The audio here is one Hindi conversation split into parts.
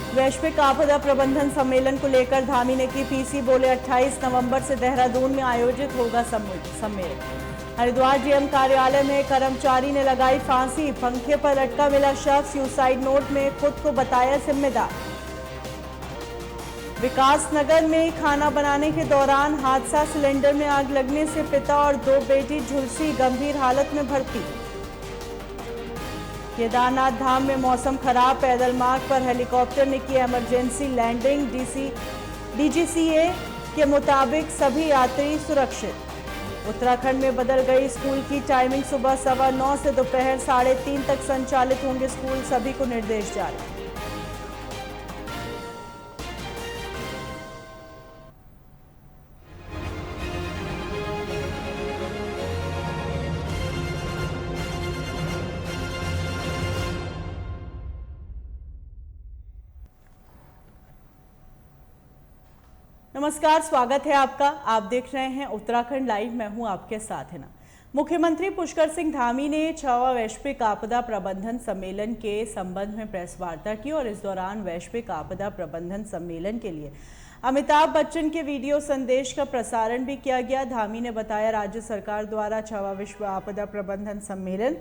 वैश्विक आपदा प्रबंधन सम्मेलन को लेकर धामी ने की पीसी, बोले 28 नवंबर से देहरादून में आयोजित होगा सम्मेलन। हरिद्वार डीएम कार्यालय में कर्मचारी ने लगाई फांसी, पंखे पर लटका मिला शव, सुसाइड नोट में खुद को बताया जिम्मेदार। विकासनगर में खाना बनाने के दौरान हादसा, सिलेंडर में आग लगने से पिता और 2 बेटी झुलसी, गंभीर हालत में भर्ती। केदारनाथ धाम में मौसम खराब, पैदल मार्ग पर हेलीकॉप्टर ने की इमरजेंसी लैंडिंग, डीजीसीए के मुताबिक सभी यात्री सुरक्षित। उत्तराखंड में बदल गई स्कूल की टाइमिंग, सुबह 9:15 से दोपहर 3:30 तक संचालित होंगे स्कूल, सभी को निर्देश जारी। नमस्कार, स्वागत है आपका। आप देख रहे हैं उत्तराखंड लाइव, मैं हूं आपके साथ है ना। मुख्यमंत्री पुष्कर सिंह धामी ने 6वां वैश्विक आपदा प्रबंधन सम्मेलन के संबंध में प्रेस वार्ता की और इस दौरान वैश्विक आपदा प्रबंधन सम्मेलन के लिए अमिताभ बच्चन के वीडियो संदेश का प्रसारण भी किया गया। धामी ने बताया, राज्य सरकार द्वारा 6वां विश्व आपदा प्रबंधन सम्मेलन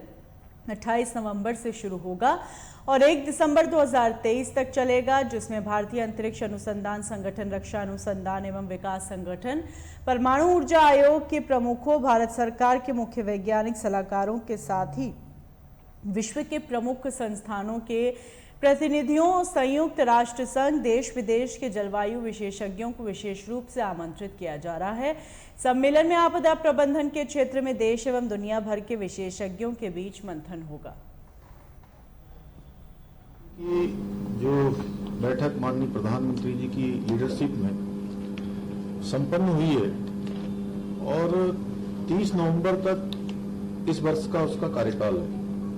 28 नवंबर से शुरू होगा और 1 दिसंबर 2023 तक चलेगा, जिसमें भारतीय अंतरिक्ष अनुसंधान संगठन, रक्षा अनुसंधान एवं विकास संगठन, परमाणु ऊर्जा आयोग के प्रमुखों, भारत सरकार के मुख्य वैज्ञानिक सलाहकारों के साथ ही विश्व के प्रमुख संस्थानों के प्रतिनिधियों, संयुक्त राष्ट्र संघ, देश विदेश के जलवायु विशेषज्ञों को विशेष रूप से आमंत्रित किया जा रहा है। सम्मेलन में आपदा प्रबंधन के क्षेत्र में देश एवं दुनिया भर के विशेषज्ञों के बीच मंथन होगा। कि जो बैठक माननीय प्रधानमंत्री जी की लीडरशिप में संपन्न हुई है और 30 नवंबर तक इस वर्ष का उसका कार्यकाल है।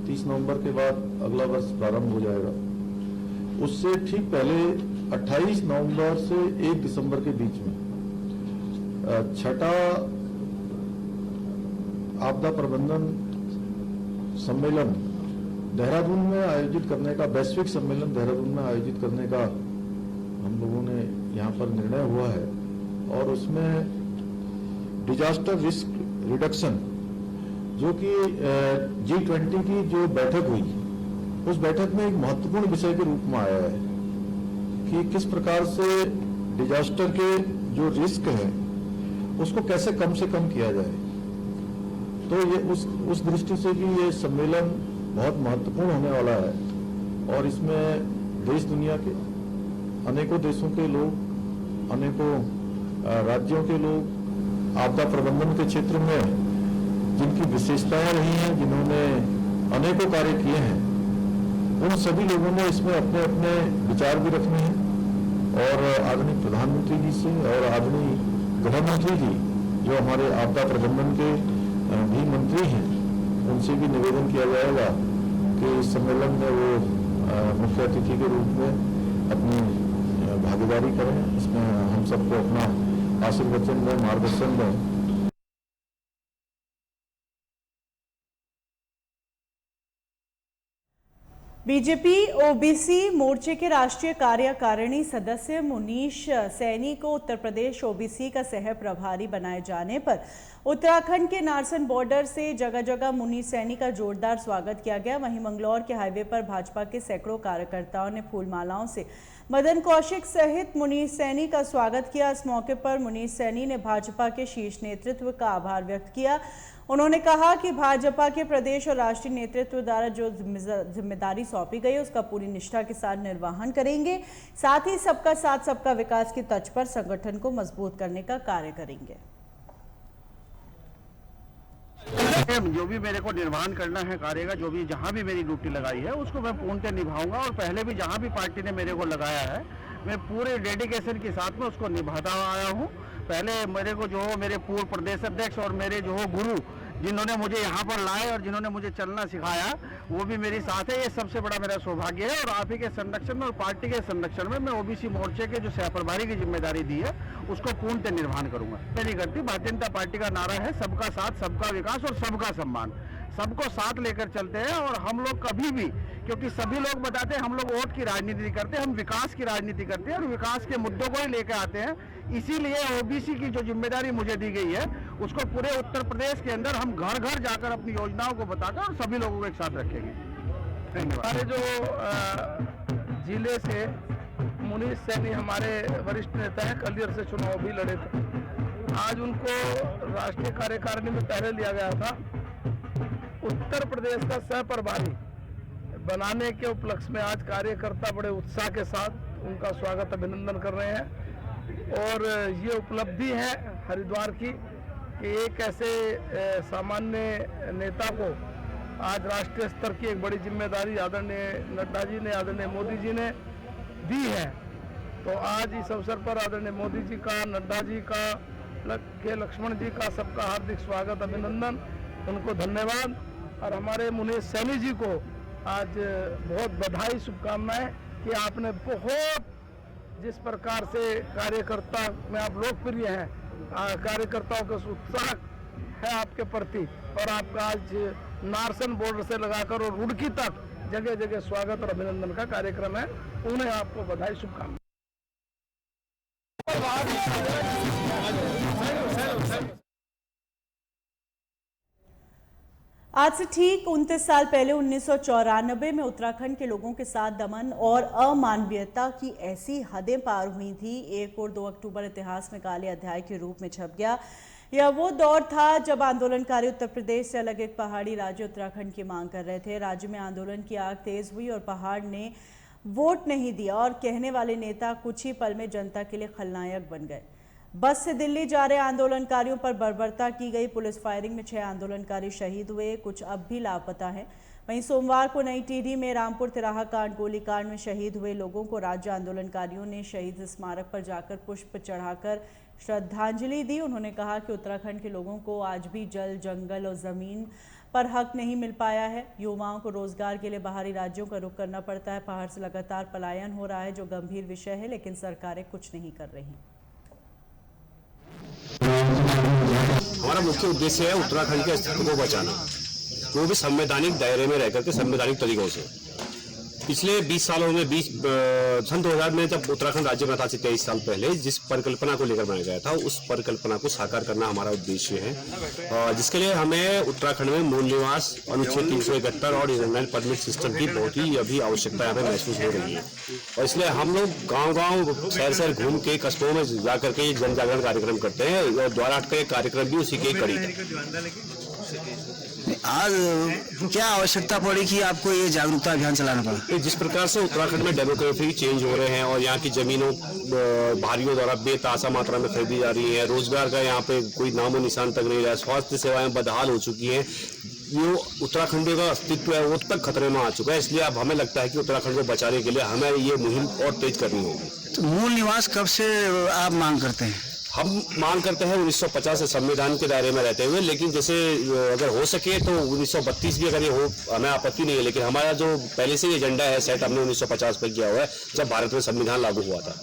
30 नवंबर के बाद अगला वर्ष प्रारंभ हो जाएगा। उससे ठीक पहले 28 नवंबर से 1 दिसंबर के बीच में 6ठा आपदा प्रबंधन सम्मेलन देहरादून में आयोजित करने का, वैश्विक सम्मेलन देहरादून में आयोजित करने का हम लोगों ने यहाँ पर निर्णय हुआ है। और उसमें डिजास्टर रिस्क रिडक्शन, जो कि G20 की जो बैठक हुई, उस बैठक में एक महत्वपूर्ण विषय के रूप में आया है कि किस प्रकार से डिजास्टर के जो रिस्क है उसको कैसे कम से कम किया जाए। तो ये उस दृष्टि से भी ये सम्मेलन बहुत महत्वपूर्ण होने वाला है और इसमें देश दुनिया के अनेकों देशों के लोग, अनेकों राज्यों के लोग आपदा प्रबंधन के क्षेत्र में जिनकी विशेषताएं रही हैं, जिन्होंने अनेकों कार्य किए हैं, उन सभी लोगों ने इसमें अपने अपने विचार भी रखने हैं। और आदरणीय प्रधानमंत्री जी से और आदरणीय गृह मंत्री जी, जो हमारे आपदा प्रबंधन के भी मंत्री हैं, उनसे भी निवेदन किया जाएगा कि इस सम्मेलन में वो मुख्य अतिथि के रूप में अपनी भागीदारी करें, इसमें हम सबको अपना आशीर्वचन दें, मार्गदर्शन दें। बीजेपी ओबीसी मोर्चे के राष्ट्रीय कार्यकारिणी सदस्य मुनीश सैनी को उत्तर प्रदेश ओबीसी का सह प्रभारी बनाए जाने पर उत्तराखंड के नारसन बॉर्डर से जगह जगह मुनीश सैनी का जोरदार स्वागत किया गया। वहीं मंगलौर के हाईवे पर भाजपा के सैकड़ों कार्यकर्ताओं ने फूलमालाओं से मदन कौशिक सहित मुनीश सैनी का स्वागत किया। इस मौके पर मुनीश सैनी ने भाजपा के शीर्ष नेतृत्व का आभार व्यक्त किया। उन्होंने कहा कि भाजपा के प्रदेश और राष्ट्रीय नेतृत्व द्वारा जो जिम्मेदारी सौंपी गई उसका पूरी निष्ठा के साथ निर्वहन करेंगे, साथ ही सबका साथ सबका विकास की तर्ज पर संगठन को मजबूत करने का कार्य करेंगे। जो भी मेरे को निर्वहन करना है कार्य का, जो भी जहां भी मेरी ड्यूटी लगाई है उसको मैं पूर्णतः निभाऊंगा और पहले भी जहां भी पार्टी ने मेरे को लगाया है मैं पूरे डेडिकेशन के साथ में उसको निभाता आया हूं। पहले मेरे को जो मेरे पूर्व प्रदेश अध्यक्ष और मेरे जो गुरु जिन्होंने मुझे यहाँ पर लाए और जिन्होंने मुझे चलना सिखाया, वो भी मेरे साथ है। ये सबसे बड़ा मेरा सौभाग्य है और आप ही के संरक्षण में और पार्टी के संरक्षण में मैं ओबीसी मोर्चे के जो सह प्रभारी की जिम्मेदारी दी है उसको पूर्णतः निर्वहन करूंगा। नहीं करती, भारतीय जनता पार्टी का नारा है सबका साथ, सबका विकास और सबका सम्मान। सबको साथ लेकर चलते हैं। और हम लोग कभी भी, क्योंकि सभी लोग बताते हैं हम लोग वोट की राजनीति नहीं करते, हम विकास की राजनीति करते हैं और विकास के मुद्दों को ही लेकर आते हैं। इसीलिए ओबीसी की जो जिम्मेदारी मुझे दी गई है उसको पूरे उत्तर प्रदेश के अंदर हम घर घर जाकर अपनी योजनाओं को बताकर और सभी लोगों को एक साथ रखेंगे। धन्यवाद। हमारे जो जिले से मुनीष सैनी हमारे वरिष्ठ नेता हैं, कलियर से चुनाव भी लड़े थे। आज उनको राष्ट्रीय कार्यकारिणी में पहले लिया गया था। उत्तर प्रदेश का सह प्रभारी बनाने के उपलक्ष्य में आज कार्यकर्ता बड़े उत्साह के साथ उनका स्वागत अभिनंदन कर रहे हैं। और ये उपलब्धि है हरिद्वार की कि एक ऐसे सामान्य नेता को आज राष्ट्रीय स्तर की एक बड़ी जिम्मेदारी आदरणीय नड्डा जी ने, आदरणीय मोदी जी ने दी है। तो आज इस अवसर पर आदरणीय मोदी जी का, नड्डा जी का, के लक्ष्मण जी का सबका हार्दिक स्वागत अभिनंदन, उनको धन्यवाद। और हमारे मुनीष सैनी जी को आज बहुत बधाई, शुभकामनाएं कि आपने बहुत जिस प्रकार से कार्यकर्ता में आप लोकप्रिय हैं, कार्यकर्ताओं का उत्साह है आपके प्रति। और आपका आज नारसन बॉर्डर से लगाकर और रुड़की तक जगह जगह स्वागत और अभिनंदन का कार्यक्रम है। उन्हें आपको बधाई, शुभकामनाएं। आज से ठीक 29 साल पहले 1994 में उत्तराखंड के लोगों के साथ दमन और अमानवीयता की ऐसी हदें पार हुई थी। 1 और 2 अक्टूबर इतिहास में काले अध्याय के रूप में छप गया। यह वो दौर था जब आंदोलनकारी उत्तर प्रदेश से अलग एक पहाड़ी राज्य उत्तराखंड की मांग कर रहे थे। राज्य में आंदोलन की आग तेज हुई और पहाड़ ने वोट नहीं दिया और कहने वाले नेता कुछ ही पल में जनता के लिए खलनायक बन गए। बस से दिल्ली जा रहे आंदोलनकारियों पर बर्बरता की गई। पुलिस फायरिंग में 6 आंदोलनकारी शहीद हुए, कुछ अब भी लापता हैं। वहीं सोमवार को नई टिहरी में रामपुर तिराहा कांड गोलीकांड में शहीद हुए लोगों को राज्य आंदोलनकारियों ने शहीद स्मारक पर जाकर पुष्प चढ़ाकर श्रद्धांजलि दी। उन्होंने कहा कि उत्तराखंड के लोगों को आज भी जल, जंगल और जमीन पर हक नहीं मिल पाया है। युवाओं को रोजगार के लिए बाहरी राज्यों का रुख करना पड़ता है। पहाड़ से लगातार पलायन हो रहा है जो गंभीर विषय है, लेकिन सरकारें कुछ नहीं कर रही। हमारा मुख्य उद्देश्य है उत्तराखंड के अस्तित्व को बचाना, वो भी संवैधानिक दायरे में रहकर के संवैधानिक तरीकों से। पिछले 20 सालों में सन 2000 में जब उत्तराखंड राज्य बना था, 23 साल पहले जिस परिकल्पना को लेकर बनाया गया था, उस परिकल्पना को साकार करना हमारा उद्देश्य है, जिसके लिए हमें उत्तराखंड में मूल निवास अनुच्छेद 371 और इंडियन परमिट सिस्टम की बहुत ही अभी आवश्यकता यहाँ पे महसूस हो रही है। और इसलिए हम लोग गांव-गांव, शहर-शहर घूम के कस्बों में जाकर के जन जागरण कार्यक्रम करते हैं और द्वारा हट का कार्यक्रम भी उसी के कड़ी है। आज क्या आवश्यकता पड़ी कि आपको ये जागरूकता अभियान चलाना पड़ा? जिस प्रकार से उत्तराखंड में डेमोग्राफी चेंज हो रहे हैं और यहाँ की जमीनों भारियों द्वारा बेतासा मात्रा में खरीदी जा रही है, रोजगार का यहाँ पे कोई नामो निशान तक नहीं रहा, स्वास्थ्य सेवाएं बदहाल हो चुकी हैं, जो उत्तराखंड का अस्तित्व है वो तक खतरे में आ चुका है। इसलिए अब हमें लगता है कि उत्तराखंड को बचाने के लिए हमें ये मुहिम और तेज करनी होगी। तो मूल निवास कब से आप मांग करते हैं? हम मांग करते हैं 1950 से संविधान के दायरे में रहते हुए, लेकिन जैसे अगर हो सके तो 1932 भी अगर ये हो, हमें आपत्ति नहीं है। लेकिन हमारा जो पहले से एजेंडा है सेट, हमने 1950 पर किया हुआ है जब भारत में संविधान लागू हुआ था।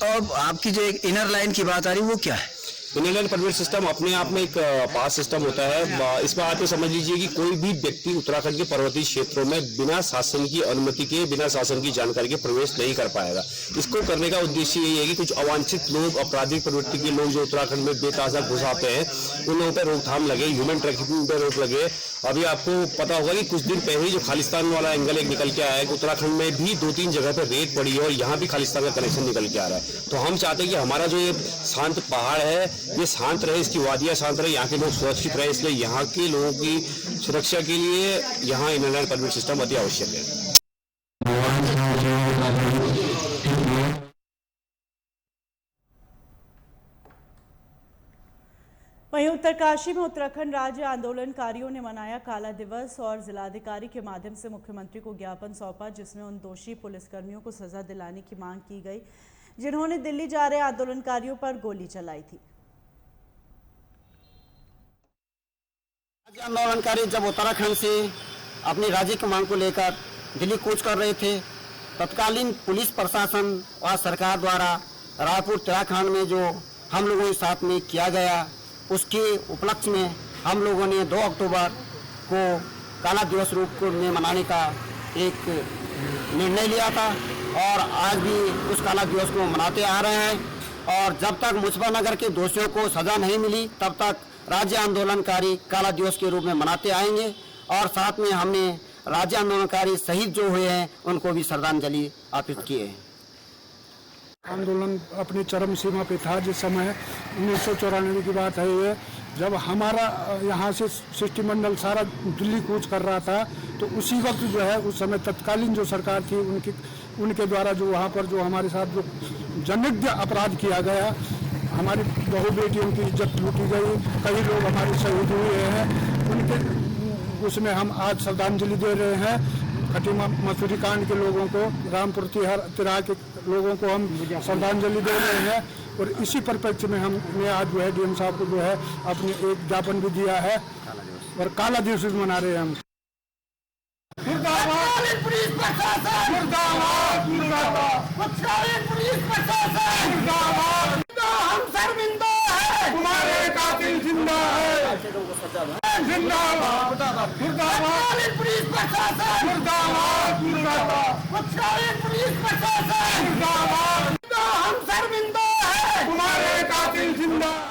और आपकी जो एक इनर लाइन की बात आ रही है वो क्या है? इंडियन परमिट सिस्टम अपने आप में एक पास सिस्टम होता है। इसमें आप समझ लीजिए कि कोई भी व्यक्ति उत्तराखंड के पर्वतीय क्षेत्रों में बिना शासन की अनुमति के, बिना शासन की जानकारी के प्रवेश नहीं कर पाएगा। इसको करने का उद्देश्य यही है कि कुछ अवांछित लोग, आपराधिक प्रवृत्ति के लोग जो उत्तराखंड में बेताजा घुसाते हैं, उन लोगों पर रोकथाम लगे, ह्यूमन ट्रैफिकिंग पर रोक लगे। अभी आपको पता होगा कि कुछ दिन पहले ही जो खालिस्तान वाला एंगल एक निकल के आया है, उत्तराखंड में भी 2-3 जगह पर रेत पड़ी है और यहाँ भी खालिस्तान का कनेक्शन निकल के आ रहा है। तो हम चाहते हैं कि हमारा जो ये शांत पहाड़ है ये शांत रहे, इसकी वादियां शांत रहे, यहाँ के लोग सुरक्षित रहे। इसलिए यहाँ के लोगों की सुरक्षा के लिए यहाँ इंडियन परमिट सिस्टम अति आवश्यक है। वहीं उत्तरकाशी में उत्तराखंड राज्य आंदोलनकारियों ने मनाया काला दिवस और जिलाधिकारी के माध्यम से मुख्यमंत्री को ज्ञापन सौंपा, जिसमें उन दोषी पुलिसकर्मियों को सजा दिलाने की मांग की गई जिन्होंने दिल्ली जा रहे आंदोलनकारियों पर गोली चलाई थी। आंदोलनकारी जब उत्तराखंड से अपनी राज्य की मांग को लेकर दिल्ली कूच कर रहे थे, तत्कालीन पुलिस प्रशासन और सरकार द्वारा रायपुर उत्तराखंड में जो हम लोगों के साथ में किया गया, उसके उपलक्ष्य में हम लोगों ने 2 अक्टूबर को काला दिवस रूप में मनाने का एक निर्णय लिया था और आज भी उस काला दिवस को मनाते आ रहे हैं। और जब तक मुजफ्फरनगर के दोषियों को सजा नहीं मिली तब तक राज्य आंदोलनकारी काला दिवस के रूप में मनाते आएंगे। और साथ में हमने राज्य आंदोलनकारी शहीद जो हुए हैं उनको भी श्रद्धांजलि अर्पित किए हैं। आंदोलन अपनी चरम सीमा पे था जिस समय 1994 की बात है ये, जब हमारा यहाँ से शिष्टमंडल सारा दिल्ली कूच कर रहा था, तो उसी वक्त जो है उस समय तत्कालीन जो सरकार थी उनके द्वारा जो वहाँ पर जो हमारे साथ जो जनित अपराध किया गया, हमारी बहु बेटियों की इज्जत लूटी गई, कई लोग हमारे शहीद हुए हैं, उनके उसमें हम आज श्रद्धांजलि दे रहे हैं। खटीमा मसूरी कांड के लोगों को, रामपुर तिराह के लोगों को हम श्रद्धांजलि दे रहे हैं। और इसी परिप्रेक्ष्य में हमने आज जो है डीएम साहब को जो है अपने एक ज्ञापन भी दिया है और काला दिवस भी मना रहे हैं हम। हम शर्मिंदा है, तुम्हारे कातिल जिंदा है, जिंदाबाद, मुर्दाबाद, पुलिस प्रशासन, मुर्दाबाद, मुर्दाबाद, पुलिस प्रशासन, मुर्दाबाद, हम शर्मिंदा है, तुम्हारे कातिल जिंदा है।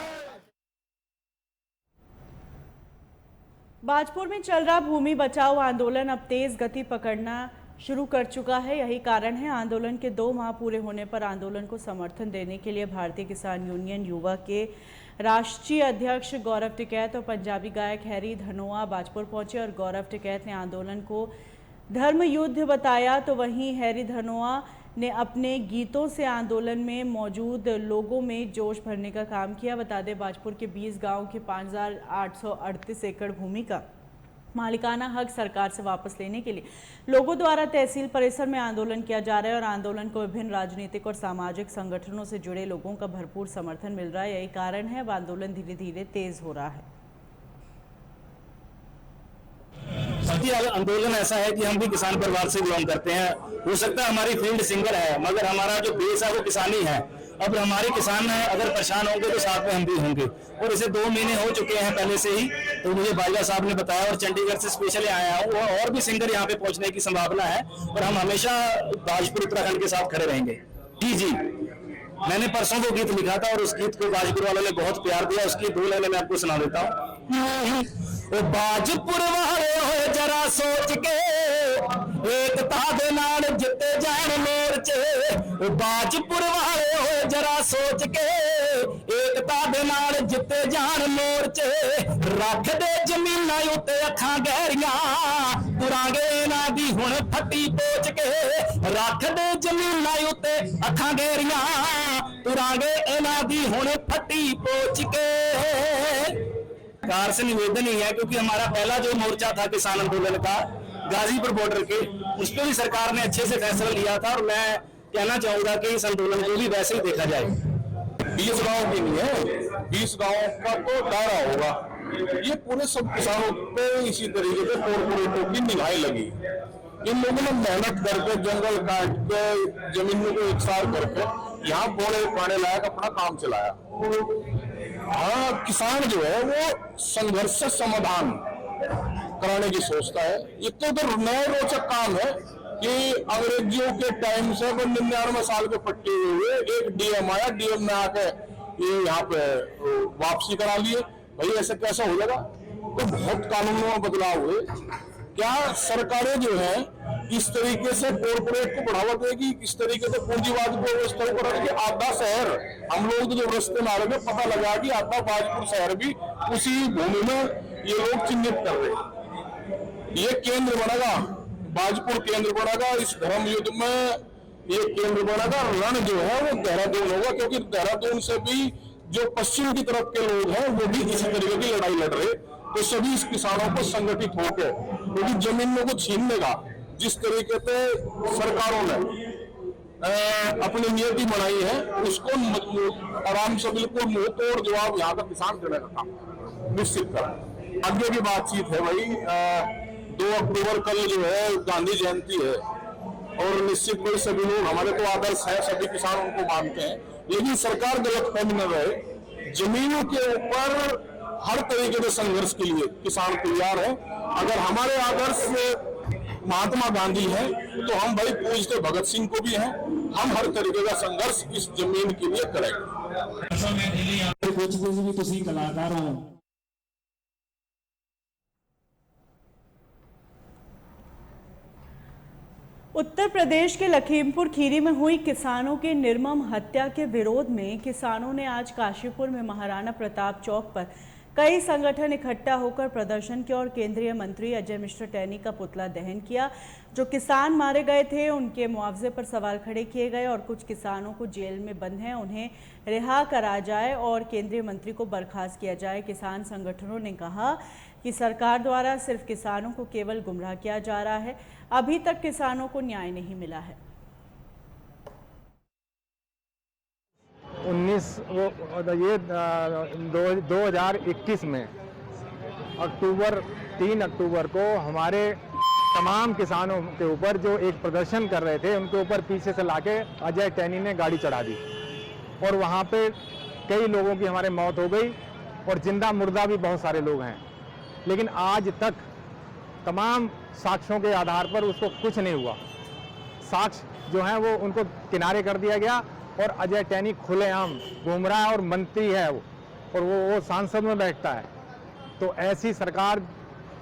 बाजपुर में चल रहा भूमि बचाओ आंदोलन अब तेज गति पकड़ना शुरू कर चुका है। यही कारण है आंदोलन के 2 माह पूरे होने पर आंदोलन को समर्थन देने के लिए भारतीय किसान यूनियन युवा के राष्ट्रीय अध्यक्ष गौरव टिकैत और पंजाबी गायक हैरी धनोआ बाजपुर पहुंचे और गौरव टिकैत ने आंदोलन को धर्म युद्ध बताया, तो वहीं हैरी धनोआ ने अपने गीतों से आंदोलन में मौजूद लोगों में जोश भरने का काम किया। बता दें बाजपुर के 20 गांव के 5,838 एकड़ भूमि का मालिकाना हक सरकार से वापस लेने के लिए लोगों द्वारा तहसील परिसर में आंदोलन किया जा रहा है और आंदोलन को विभिन्न राजनीतिक और सामाजिक संगठनों से जुड़े लोगों का भरपूर समर्थन मिल रहा है। यही कारण है अब आंदोलन धीरे धीरे तेज हो रहा है। आंदोलन ऐसा है कि हम भी किसान परिवार से बिलोंग करते हैं। हो सकता है हमारी फील्ड सिंगर है मगर हमारा जो बेस है वो किसानी है। अब हमारे किसान हैं, अगर परेशान होंगे तो साथ में हम भी होंगे। और इसे 2 महीने हो चुके हैं पहले से ही, तो मुझे बाइला साहब ने बताया और चंडीगढ़ से स्पेशली आया हूँ और भी सिंगर यहाँ पे पहुँचने की संभावना है और हम हमेशा बाजपुर उत्तराखंड के साथ खड़े रहेंगे। जी मैंने परसों वो गीत लिखा था और उस गीत को बाजपुर वालों ने बहुत प्यार दिया। उसकी 2 लाइनें मैं आपको सुना देता हूँ। बाजपुर वाले हो जरा सोच के एकता दे नाल जिते जान मोर्चे। बाजपुर वाले हो जरा सोच के एकता दे नाल जिते जान मोर्चे। रख दे जमीनां उत्ते अखां गहरियां तुरांगे इन्हां दी हुण फट्टी पोच के। रख दे जमीनां उत्ते अखां गहरियां तुरांगे इन्हां दी हुण फट्टी पोच के। सरकार से निवेदन ही है क्योंकि हमारा पहला जो मोर्चा था किसान आंदोलन का गाजीपुर बॉर्डर के, उस पर भी सरकार ने अच्छे से फैसला लिया था और मैं कहना चाहूंगा कि इस आंदोलन को भी वैसे ही देखा जाए। 20 गांव की नहीं है, 20 गांव का तो दायरा होगा। ये पूरे सब किसानों पे इसी तरीके से कॉर्पोरेटों की निगाहें लगी। इन लोगों ने मेहनत करके जंगल काट के जमीनों को एकसार करके यहाँ बोले पाने लायक अपना काम चलाया। हाँ, किसान जो है वो संघर्ष से समाधान कराने की सोचता है। ये तो उधर नया रोचक काम है कि अंग्रेजियों के टाइम से 99 साल के पट्टे हुए एक डीएम आया, डीएम ने आके ये यहाँ पे वापसी करा लिए। भाई ऐसे कैसा हो जाएगा? तो बहुत कानूनों में बदलाव हुए। क्या सरकारें जो है इस तरीके से कॉर्पोरेट को बढ़ावा देगी, इस तरीके से पूंजीवाद को इस तरह करेगी कि आधा शहर हम लोग जो रास्ते में आ रहे पता लगा कि आधा बाजपुर शहर भी उसी भूमि में ये लोग चिन्हित कर रहे। ये केंद्र बनेगा, बाजपुर केंद्र बनेगा इस धर्म युद्ध में। ये केंद्र बनेगा, रण जो है वो देहरादून होगा क्योंकि देहरादून से भी जो पश्चिम की तरफ के लोग हैं वो भी इसी तरीके की लड़ाई लड़ रहे। तो सभी इस किसानों को संगठित होकर, क्योंकि जमीनों को छीनने का जिस तरीके से सरकारों ने अपनी नीति बनाई है उसको आराम से बिल्कुल मुंह तोड़ जवाब यहाँ का किसान देने का काम निश्चित करें। आगे की बातचीत है भाई। 2 अक्टूबर कल जो है गांधी जयंती है और निश्चित कोई सभी लोग हमारे तो आदर्श है, सभी किसान उनको मानते हैं, लेकिन सरकार गलतफहमी न रहे। जमीनों के ऊपर हर तरीके के संघर्ष के लिए किसान तैयार है। अगर हमारे आदर्श महात्मा गांधी हैं तो हम भाई पूजते भगत सिंह को भी हैं। हम हर तरीके का संघर्ष इस जमीन के लिए करेंगे। कलाकार हो उत्तर प्रदेश के लखीमपुर खीरी में हुई किसानों की निर्मम हत्या के विरोध में किसानों ने आज काशीपुर में महाराणा प्रताप चौक पर कई संगठन इकट्ठा होकर प्रदर्शन किया और केंद्रीय मंत्री अजय मिश्र टैनी का पुतला दहन किया। जो किसान मारे गए थे उनके मुआवजे पर सवाल खड़े किए गए और कुछ किसानों को जेल में बंद हैं उन्हें रिहा करा जाए और केंद्रीय मंत्री को बर्खास्त किया जाए। किसान संगठनों ने कहा कि सरकार द्वारा सिर्फ किसानों को केवल गुमराह किया जा रहा है, अभी तक किसानों को न्याय नहीं मिला है। 2021 में 3 अक्टूबर को हमारे तमाम किसानों के ऊपर जो एक प्रदर्शन कर रहे थे उनके ऊपर पीछे से लाके अजय टैनी ने गाड़ी चढ़ा दी और वहाँ पे कई लोगों की हमारे मौत हो गई और जिंदा मुर्दा भी बहुत सारे लोग हैं। लेकिन आज तक तमाम साक्ष्यों के आधार पर उसको कुछ नहीं हुआ। साक्ष्य जो हैं वो उनको किनारे कर दिया गया और अजय टैनी खुलेआम घूम रहा है और मंत्री है वो और वो सांसद में बैठता है। तो ऐसी सरकार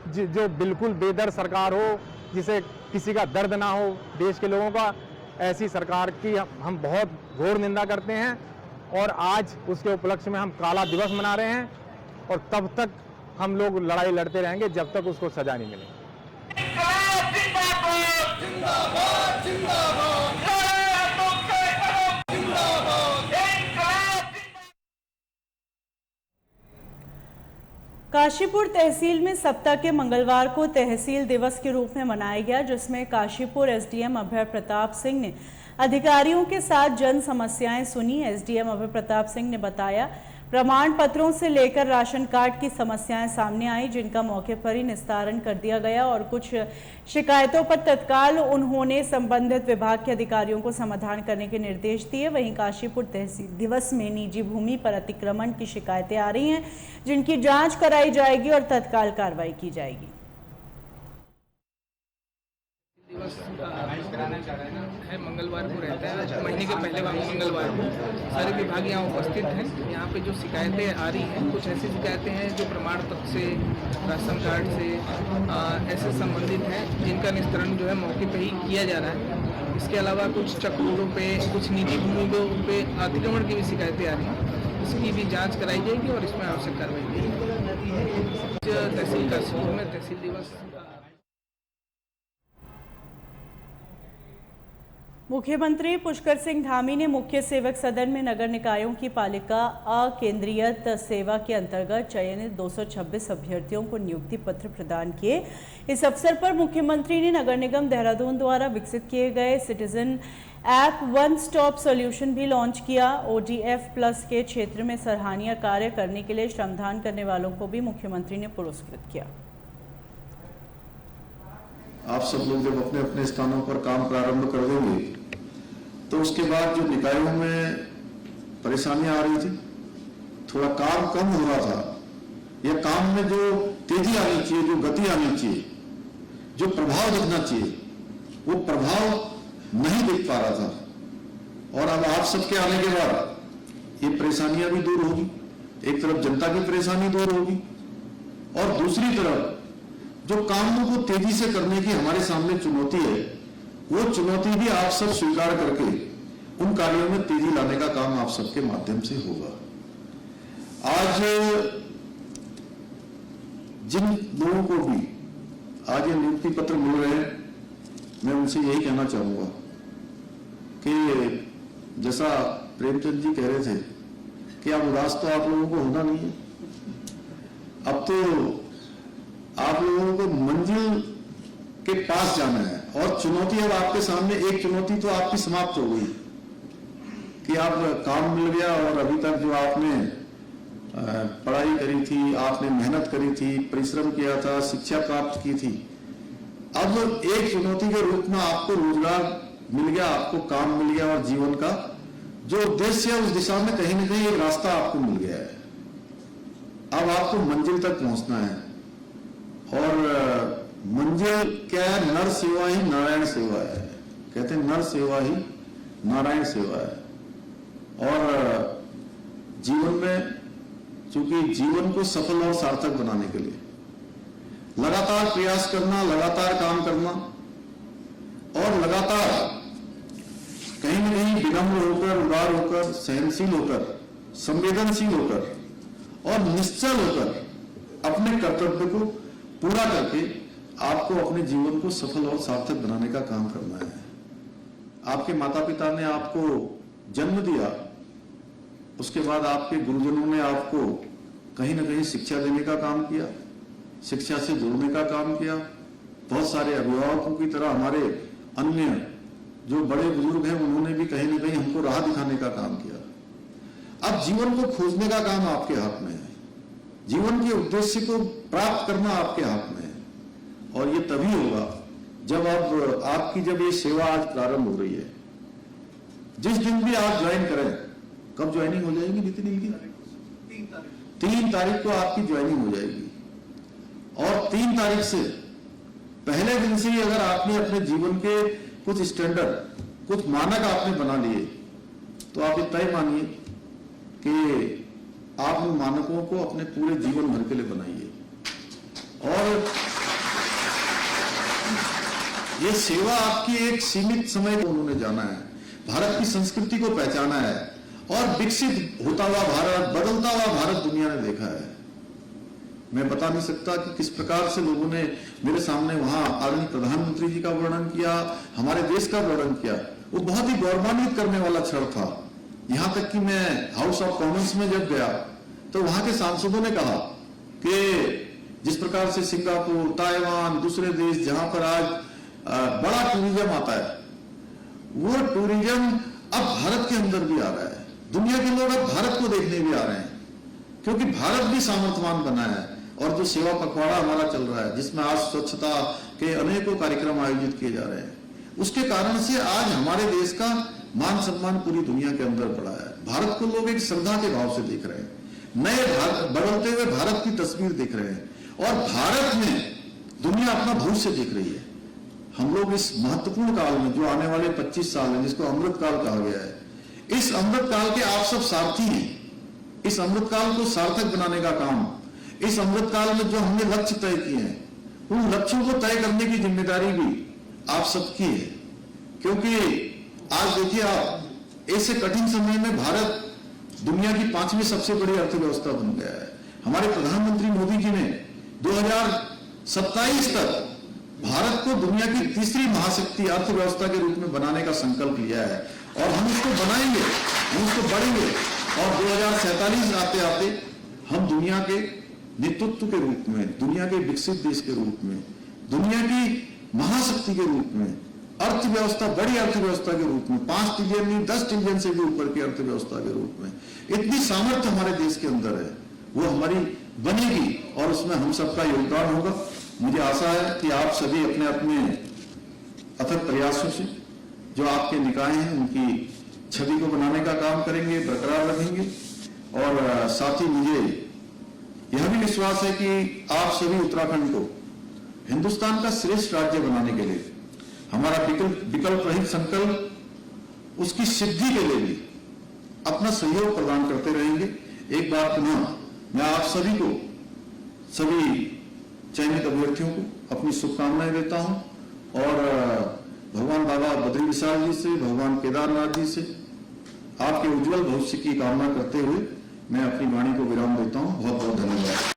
जो बिल्कुल बेदर्द सरकार हो, जिसे किसी का दर्द ना हो देश के लोगों का, ऐसी सरकार की हम बहुत घोर निंदा करते हैं और आज उसके उपलक्ष्य में हम काला दिवस मना रहे हैं और तब तक हम लोग लड़ाई लड़ते रहेंगे जब तक उसको सजा नहीं मिलेगी। काशीपुर तहसील में सप्ताह के मंगलवार को तहसील दिवस के रूप में मनाया गया, जिसमें काशीपुर एसडीएम अभय प्रताप सिंह ने अधिकारियों के साथ जन समस्याएं सुनी। एसडीएम अभय प्रताप सिंह ने बताया प्रमाण पत्रों से लेकर राशन कार्ड की समस्याएं सामने आई, जिनका मौके पर ही निस्तारण कर दिया गया और कुछ शिकायतों पर तत्काल उन्होंने संबंधित विभाग के अधिकारियों को समाधान करने के निर्देश दिए। वहीं काशीपुर तहसील दिवस में निजी भूमि पर अतिक्रमण की शिकायतें आ रही हैं, जिनकी जांच कराई जाएगी और तत्काल कार्रवाई की जाएगी। है मंगलवार को रहता है, महीने के पहले मंगलवार को सारे विभाग यहाँ उपस्थित हैं। यहाँ पे जो शिकायतें आ रही हैं, कुछ ऐसी शिकायतें हैं जो प्रमाण पत्र से, राशन कार्ड से ऐसे संबंधित हैं, जिनका निस्तारण जो है मौके पे ही किया जा रहा है। इसके अलावा कुछ चक रोडों पे, कुछ निजी भूमि पे अतिक्रमण की भी शिकायतें आ रही हैं, इसकी भी जाँच कराई जाएगी और इसमें आवश्यक कार्रवाई की जाएगी। तहसील काशीपुर में तहसील दिवस मुख्यमंत्री पुष्कर सिंह धामी ने मुख्य सेवक सदन में नगर निकायों की पालिका अकेंद्रीयत सेवा के अंतर्गत चयनित 226 अभ्यर्थियों को नियुक्ति पत्र प्रदान किए। इस अवसर पर मुख्यमंत्री ने नगर निगम देहरादून द्वारा विकसित किए गए citizen app one stop solution भी लॉन्च किया। ODF प्लस के क्षेत्र में सराहनीय कार्य करने के लिए श्रमदान करने वालों को भी मुख्यमंत्री ने पुरस्कृत किया। आप सब लोग जब अपने अपने स्थानों पर काम प्रारंभ कर देंगे तो उसके बाद जो निकायों में परेशानियां आ रही थी, थोड़ा काम कम हो रहा था, या काम में जो तेजी आनी चाहिए, जो गति आनी चाहिए, जो प्रभाव दिखना चाहिए, वो प्रभाव नहीं दिख पा रहा था। और अब आप सबके आने के बाद ये परेशानियां भी दूर होगी। एक तरफ जनता की परेशानी दूर होगी और दूसरी तरफ जो कामों को तेजी से करने की हमारे सामने चुनौती है, वो चुनौती भी आप सब स्वीकार करके उन कार्यों में तेजी लाने का काम आप सबके माध्यम से होगा। आज जिन लोगों को भी आज ये नियुक्ति पत्र मिल रहे हैं, मैं उनसे यही कहना चाहूंगा कि जैसा प्रेमचंद जी कह रहे थे कि अब उदास तो आप लोगों को होना नहीं है। अब तो आप लोगों को मंजिल के पास जाना है और चुनौती अब आपके सामने, एक चुनौती तो आपकी समाप्त हो गई कि आप काम मिल गया और अभी तक जो आपने पढ़ाई करी थी, आपने मेहनत करी थी, परिश्रम किया था, शिक्षा प्राप्त की थी, अब एक चुनौती के रूप में आपको रोजगार मिल गया, आपको काम मिल गया और जीवन का जो उद्देश्य है उस दिशा में कहीं ना कहीं एक रास्ता आपको मिल गया है। अब आपको मंजिल तक पहुंचना है और मंजिल क्या है? नर सेवा ही नारायण सेवा है। कहते हैं नर सेवा ही नारायण सेवा है। और जीवन में, चूंकि जीवन को सफल और सार्थक बनाने के लिए लगातार प्रयास करना, लगातार काम करना और लगातार कहीं न कहीं विनम्र होकर, उदार होकर, सहनशील होकर, संवेदनशील होकर और निश्चल होकर अपने कर्तव्य को पूरा करके आपको अपने जीवन को सफल और सार्थक बनाने का काम करना है। आपके माता पिता ने आपको जन्म दिया, उसके बाद आपके गुरुजनों ने आपको कहीं ना कहीं शिक्षा देने का काम किया, शिक्षा से जोड़ने का काम किया। बहुत सारे अभिभावकों की तरह हमारे अन्य जो बड़े बुजुर्ग हैं उन्होंने भी कहीं ना कहीं हमको राह दिखाने का काम किया। अब जीवन को खोजने का काम आपके हाथ में है, जीवन के उद्देश्य को प्राप्त करना आपके हाथ में है। और ये तभी होगा जब अब आपकी जब ये सेवा आज प्रारंभ हो रही है। जिस दिन भी आप ज्वाइन करें, कब ज्वाइनिंग हो जाएगी नितिन की? 3 तारीख को आपकी ज्वाइनिंग हो जाएगी और 3 तारीख से पहले दिन से ही अगर आपने अपने जीवन के कुछ स्टैंडर्ड, कुछ मानक आपने बना लिए तो आप इतना ही मानिए कि आप उन मानकों को अपने पूरे जीवन भर के लिए बनाइए। और ये सेवा आपकी एक सीमित समय को उन्होंने जाना है, भारत की संस्कृति को पहचाना है और विकसित होता हुआ भारत, बदलता हुआ भारत दुनिया ने देखा है। मैं बता नहीं सकता कि किस प्रकार से लोगों ने मेरे सामने वहां आदरणीय प्रधानमंत्री जी का वर्णन किया, हमारे देश का वर्णन किया। वो बहुत ही गौरवान्वित करने वाला क्षण था। यहां तक कि मैं हाउस ऑफ कॉमन्स में जब गया तो वहां के सांसदों ने कहा कि जिस प्रकार से सिंगापुर, ताइवान, दूसरे देश जहां पर आज बड़ा टूरिज्म आता है, वो टूरिज्म अब भारत के अंदर भी आ रहा है। दुनिया के लोग अब भारत को देखने भी आ रहे हैं क्योंकि भारत भी सामर्थ्यवान बना है। और जो सेवा पखवाड़ा हमारा चल रहा है, जिसमें आज स्वच्छता के अनेकों कार्यक्रम आयोजित किए जा रहे हैं, उसके कारण से आज हमारे देश का मान सम्मान पूरी दुनिया के अंदर बढ़ा है। भारत को लोग एक श्रद्धा के भाव से देख रहे हैं, नए भारत, बदलते हुए भारत की तस्वीर देख रहे हैं और भारत में दुनिया अपना भविष्य देख रही है। हम लोग इस महत्वपूर्ण काल में, जो आने वाले 25 साल है, जिसको अमृत काल कहा गया है, इस अमृत काल के आप सब सारथी हैं। इस अमृत काल को सार्थक बनाने का काम, इस अमृत काल में जो हमने लक्ष्य तय किए हैं, उन लक्ष्यों को तय करने की जिम्मेदारी भी आप सबकी है। क्योंकि आज देखिए आप, ऐसे कठिन समय में भारत दुनिया की 5वीं सबसे बड़ी अर्थव्यवस्था बन गया है। हमारे प्रधानमंत्री मोदी जी ने 2027 तक भारत को दुनिया की 3री महाशक्ति अर्थव्यवस्था के रूप में बनाने का संकल्प लिया है और हम उसको बनाएंगे, हम उसको बढ़ेंगे और 2047 आते आते हम दुनिया के नेतृत्व के रूप में, दुनिया के विकसित देश के रूप में, दुनिया की महाशक्ति के रूप में, अर्थव्यवस्था, बड़ी अर्थव्यवस्था के रूप में, 5 ट्रिलियन नहीं 10 ट्रिलियन से भी ऊपर की अर्थव्यवस्था के रूप में, इतनी सामर्थ्य हमारे देश के अंदर है, वो हमारी बनेगी और उसमें हम सबका योगदान होगा। मुझे आशा है कि आप सभी अपने अपने अथक प्रयासों से जो आपके निकाय हैं उनकी छवि को बनाने का काम करेंगे, बरकरार रखेंगे। और साथ ही मुझे यह भी विश्वास है कि आप सभी उत्तराखंड को हिंदुस्तान का श्रेष्ठ राज्य बनाने के लिए हमारा विकल्प रहित संकल्प, उसकी सिद्धि के लिए भी अपना सहयोग प्रदान करते रहेंगे। एक बार पुनः मैं आप सभी को, सभी चयनित अभ्यर्थियों को अपनी शुभकामनाएं देता हूं और भगवान बाबा बद्री विशाल जी से, भगवान केदारनाथ जी से आपके उज्जवल भविष्य की कामना करते हुए मैं अपनी वाणी को विराम देता हूं। बहुत बहुत धन्यवाद।